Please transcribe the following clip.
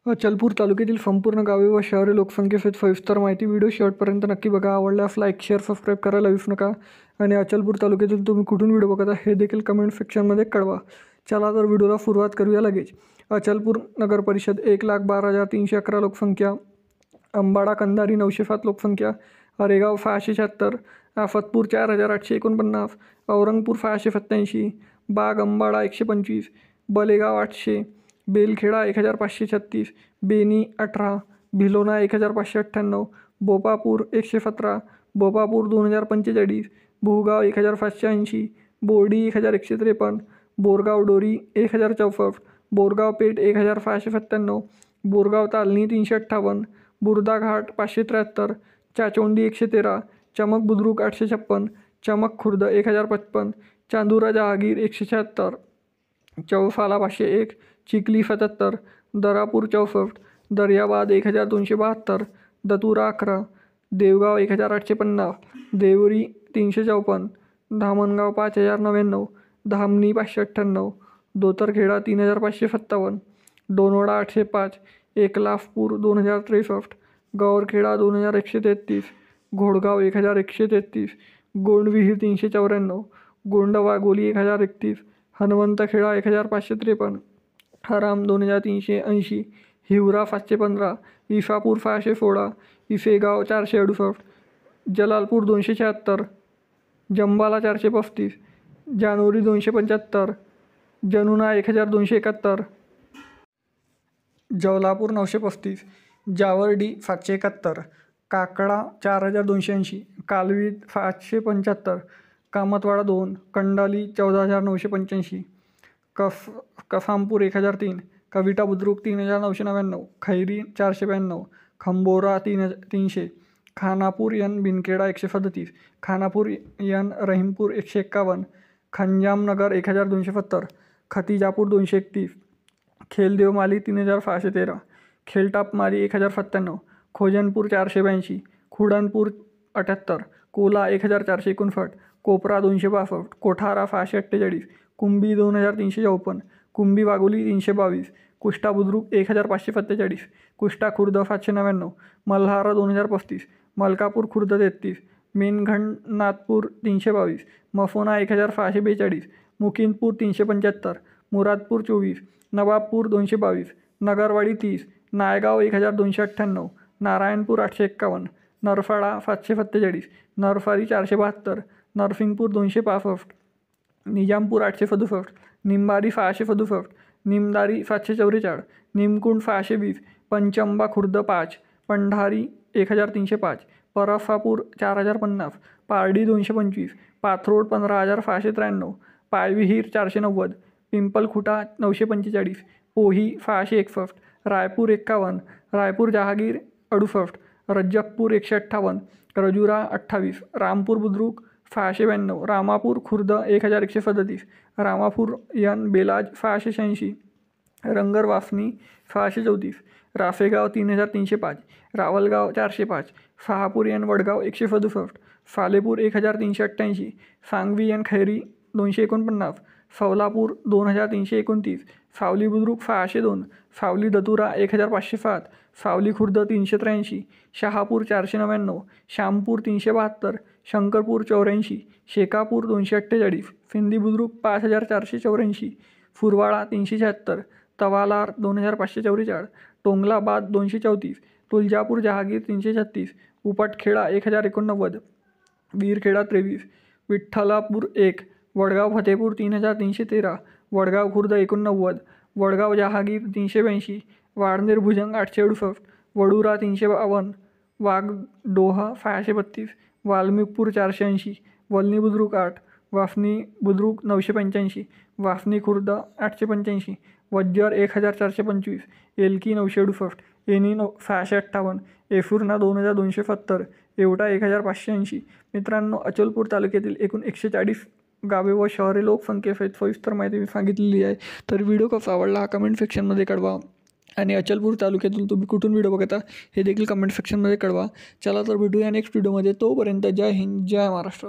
अचलपूर तालुक्यातील संपूर्ण गावे व शहरे लोकसंख्येसहित सविस्तर माहिती. व्हिडिओ शेवटपर्यंत नक्की बघा. आवडल्यास लाईक, शेअर, सबस्क्राईब करायला विसरू नका. आणि अचलपूर तालुक्यातील तुम्ही कुठून व्हिडिओ बघता हे देखील कमेंट सेक्शनमध्ये कळवा. चला तर व्हिडिओला सुरुवात करूया लगेच. अचलपूर नगर परिषद 1,12,311 लोकसंख्या, अंबाडा कंधारी 907 लोकसंख्या, अरेगाव 676, आफतपूर 4,849, औरंगपूर 687, बाग अंबाडा 125, बलेगाव 800, बेलखेडा 1,536, बेनी 18, भिलोना 1,598, बोपापूर 117, बोपापूर 2,045, भुगाव 1,580, बोर्डी 1,153, बोरगाव डोरी 1,064, बोरगाव पेठ 1,697, बोरगाव तालनी 358, बुर्दा घाट 573, चाचोंडी 113, चमक बुद्रुक 856, चमक Khurd 1,055, Chandura Jahagir 176, Chaufala 501, Chikhli 77, दरापूर 64, दर्याबाद 1,272, दतुरा 11, Devgaon 1,850, Deori 354, Dhamangaon 5,099, Dhamani 598, दोतरखेडा 3,557, डोनोडा 805, एकलाफपूर 2,063, गौरखेडा 2,133, घोडगाव 1,133, गोंडविहीर 394, गोंडवाघोली 1,031, Hanumantkheda 1,553, Haram 2,380, Hiwara 515, Isapur 616, Isegaon 468, Jalalpur 276, Jambala 435, Janori 275, Januna 1,271, Jawalapur 935, Jawardi 771, Kakada 4,280, Kalvid 575, Kamatwada 2, Kandali 14,985, Kafampur 1,003, Kavita Budruk 3,999, Khairi 492, Khambora 300, Khanapur N Binkheda 137, Khanapur N Rahimpur 151, Khanjamnagar 1,270, Khatijapur 231, Kheldevmali 3,613, Kheltapmali 1,097, Khojanpur 482, Khudanpur 78, Kola 1,459, Kopara 262, Kothara 648, Kumbhi 2,354, Kumbhi Wagholi 322, कुष्टा Budruk 1,547, कुष्टा Khurd 799, Malhara 2,035, Malkapur Khurd 33, मेनघंड नाथपूर 322, मफोना 1,642, Mukindpur 375, Muradpur 24, नवाबपूर 222, नगरवाडी 30, Naigaon 1,298, Narayanpur 851, नरफाडा 747, नरफारी 472, Narsingpur 265, Nizampur 867, निंबारी 667, निमदारी 744, निमकुंड 620, Panchamba Khurd 5, पंढारी 1,305, परफापूर 4,050, Pardi 225, पाथरोड 15,693, पायविहीर 490, Pimpalkhuta 945, पोही 661, Raipur 51, Raipur Jahagir 68, रज्जकपूर 158, रजुरा 28, Rampur Budruk 692, Ramapur Khurd 1,137, Ramapur N Belaj 686, Rangar Wafni 634, Rafegaon 3,305, Rawalgaon 405, Shahapur N Wadgaon 167, Salepur 1,388, Sangvi N Khairi 249, Sawalapur 2,329, Sawali Budruk 602, Sawali Datura 1,507, Sawali Khurd 383, Shahapur 499, Shampur 372, Shankarpur 84, Shekapur 248, Sindhi Budruk 5,484, Furwada 376, Tawalar 2,544, Tonglabad 234, Tuljapur Jahagir 336, Upatkheda 1,089, Virkheda 23, Vitthalapur 1, Wadgaon Fatepur 3,313, Wadgaon Khurd 89, Wadgaon Jahagir 382, Wadner भुजंग 868, वडुरा 352, वाघडोहा 632, वाल्मिकपूर 480, वलनी बुद्रुक 8, वाफनी बुद्रुक 985, वाफनी खुर्द 885, वज्जर 1,425, एलकी 968, एनी 658, एफुर्ना 2,270, एवढा 1,580. मित्रांनो, अचलपूर तालुक्यातील एकूण 140 गावे व शहरे लोकसंख्येसहित सविस्तर माहिती मी सांगितलेली आहे. तर व्हिडिओ कसा आवडला हा कमेंट सेक्शनमध्ये कळवा. आणि अचलपूर तालुक्यातून तुम्ही कुठून व्हिडिओ बघता हे देखील कमेंट सेक्शनमध्ये कळवा. चला तर भेटूया नेक्स्ट व्हिडिओमध्ये. तोपर्यंत जय हिंद, जय महाराष्ट्र.